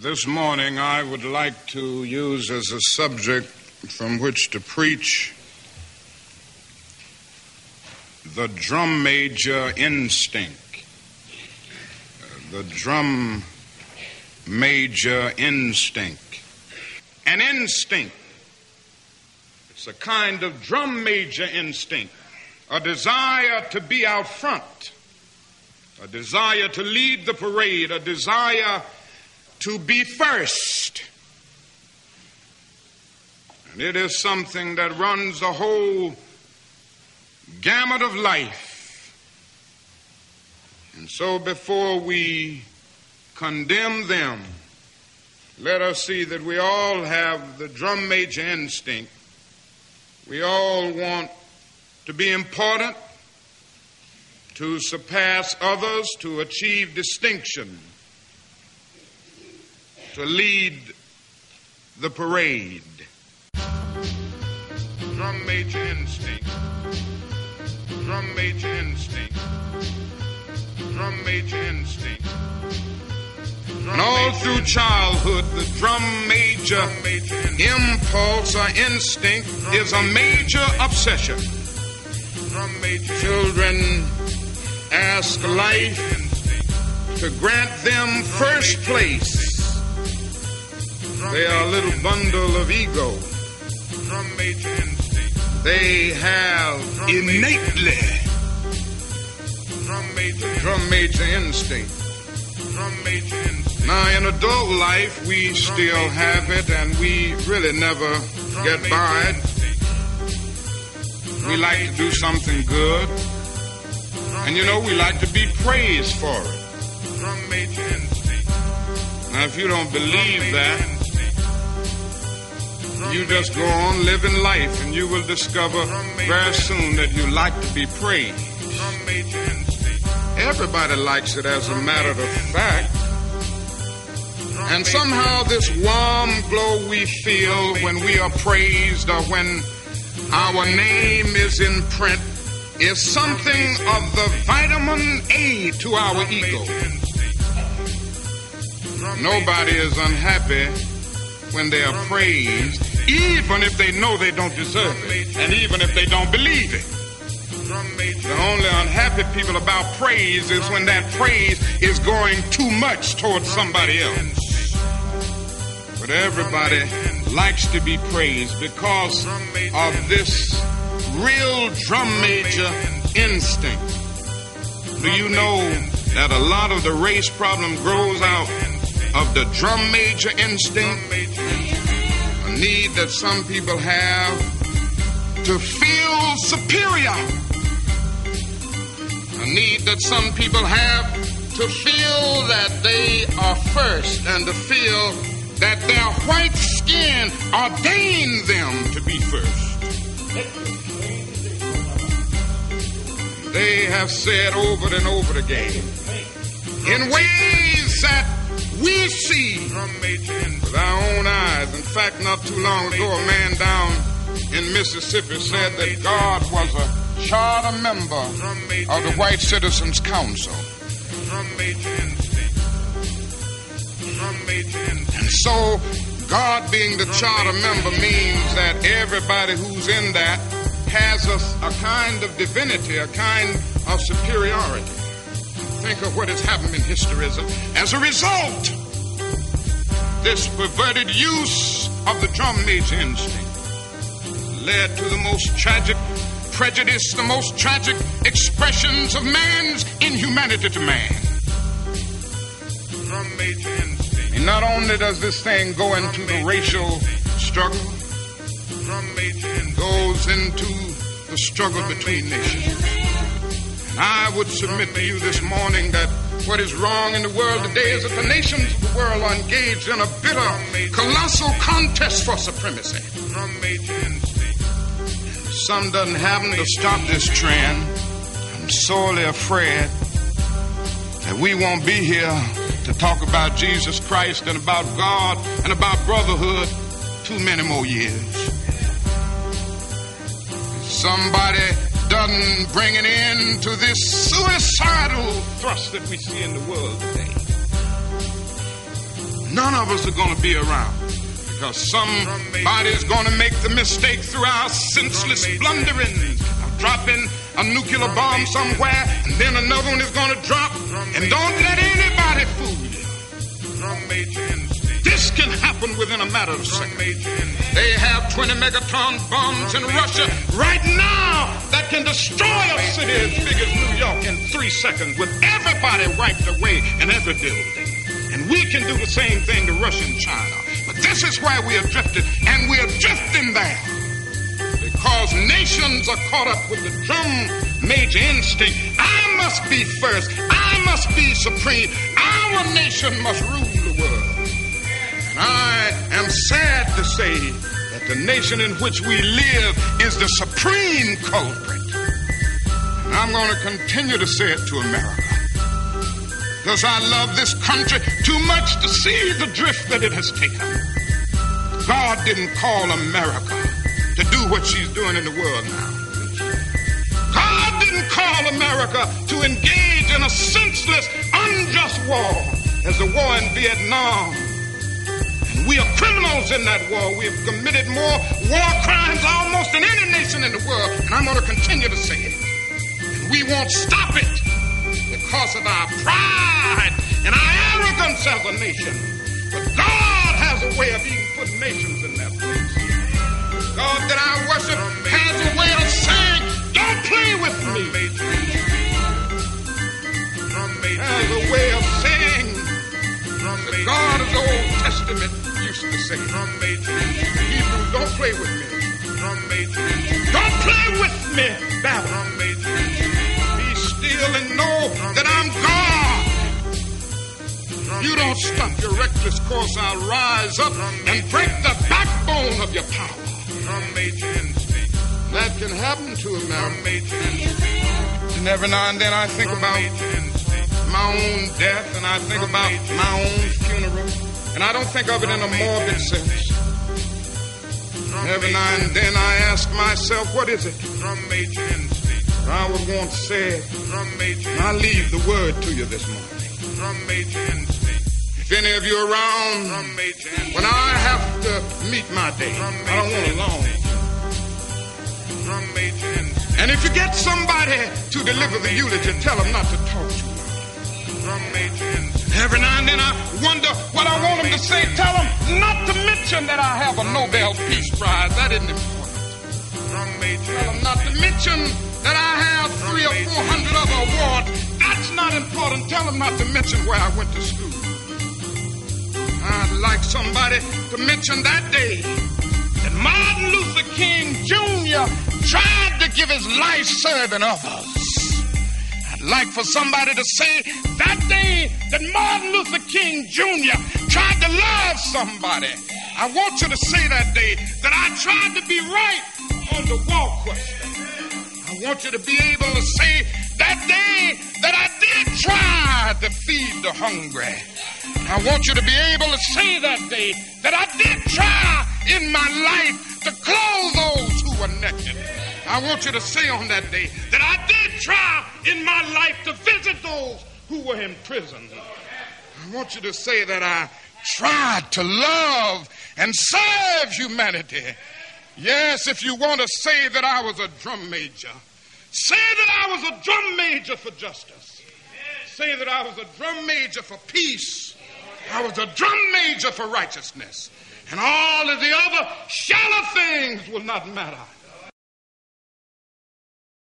This morning I would like to use as a subject from which to preach the drum major instinct. The drum major instinct. An instinct. It's a kind of drum major instinct. A desire to be out front. A desire to lead the parade. A desire to be first. And it is something that runs the whole gamut of life. And so before we condemn them, let us see that we all have the drum major instinct. We all want to be important, to surpass others, to achieve distinction, to lead the parade. Drum major instinct. Drum major instinct. Drum major instinct. And all through childhood, the drum major impulse or instinct is a major obsession. Children ask life to grant them first place. They are a little bundle of ego. They have innately the drum major instinct. Now, in adult life, we still have it, and we really never get by it. We like to do something good, and we like to be praised for it. Now, if you don't believe that, you just go on living life, and you will discover very soon that you like to be praised. Everybody likes it, as a matter of fact. And somehow this warm glow we feel when we are praised or when our name is in print is something of the vitamin A to our ego. Nobody is unhappy when they are praised, even if they know they don't deserve it, and even if they don't believe it. The only unhappy people about praise is when that praise is going too much towards somebody else. But everybody likes to be praised because of this real drum major instinct. Do you know that a lot of the race problem grows out of the drum major instinct? A need that some people have to feel superior. A need that some people have to feel that they are first and to feel that their white skin ordained them to be first. They have said over and over again, in ways that we see with our own eyes. In fact, not too long ago, a man down in Mississippi said that God was a charter member of the White Citizens Council. And so, God being the charter member means that everybody who's in that has a kind of divinity, a kind of superiority. Think of what has happened in history. As a result, this perverted use of the drum major instinct led to the most tragic prejudice, the most tragic expressions of man's inhumanity to man. And not only does this thing go into the racial struggle, it goes into the struggle between nations. And I would submit to you this morning that what is wrong in the world today is that the nations of the world are engaged in a bitter, colossal contest for supremacy. Some doesn't happen to stop this trend. I'm sorely afraid that we won't be here to talk about Jesus Christ and about God and about brotherhood too many more years. Somebody doesn't bring an end to this suicidal thrust that we see in the world today. none of us are going to be around. Because somebody's going to make the mistake through our senseless blunderings of dropping a nuclear bomb somewhere, and then another one is going to drop. And don't let anybody fool you. This can happen within a matter of seconds. They have 20 megaton bombs in Russia right now that can destroy a city as big as New York in 3 seconds with everybody wiped away in every building. And we can do the same thing to Russia and China. But this is where we are drifted, and we are drifting there because nations are caught up with the drum major instinct. I must be first. I must be supreme. Our nation must rule the world. And I am sad to say that the nation in which we live is the supreme culprit. And I'm going to continue to say it to America. Because I love this country too much to see the drift that it has taken. God didn't call America to do what she's doing in the world now. God didn't call America to engage in a senseless, unjust war as the war in Vietnam. And we are criminals in that war. We have committed more war crimes almost than any nation in the world. And I'm going to continue to say it. And we won't stop it because of our pride and our arrogance as a nation. But God has a way of even putting nations in that place. God that I worship has a way of saying, don't play with me. Has a way of saying, the God of the Old Testament used to say, Hebrews, don't play with me. Don't play with me, Babylon. Be still and know that I'm God. You don't stop your reckless course. I'll rise up and break the backbone of your power. That can happen to America. And every now and then I think about my own death, and I think about my own funeral, and I don't think of it in a morbid sense. Every now and then I ask myself, what is it? I was going to say it, and I leave the word to you this morning. If any of you are around when I have to meet my day, I don't want it long. And if you get somebody to deliver the eulogy, tell them not to talk too long. Every now and then I wonder what I want them to say. Tell them not to mention that I have a Nobel Peace Prize. That isn't important. Tell them not to mention that I have 300 or 400 other awards. That's not important. Tell them not to mention where I went to school. I'd like somebody to mention that day that Martin Luther King Jr. tried to give his life serving others. I'd like for somebody to say that day that Martin Luther King Jr. tried to love somebody. I want you to say that day that I tried to be right on the war question. I want you to be able to say that day that I did try to feed the hungry. I want you to be able to say that day that I did try in my life to clothe those who were naked. I want you to say on that day that I did try in my life to visit those who were in prison. I want you to say that I tried to love and serve humanity. Yes, if you want to say that I was a drum major, say that I was a drum major for justice. Say that I was a drum major for peace. I was a drum major for righteousness. And all of the other shallow things will not matter.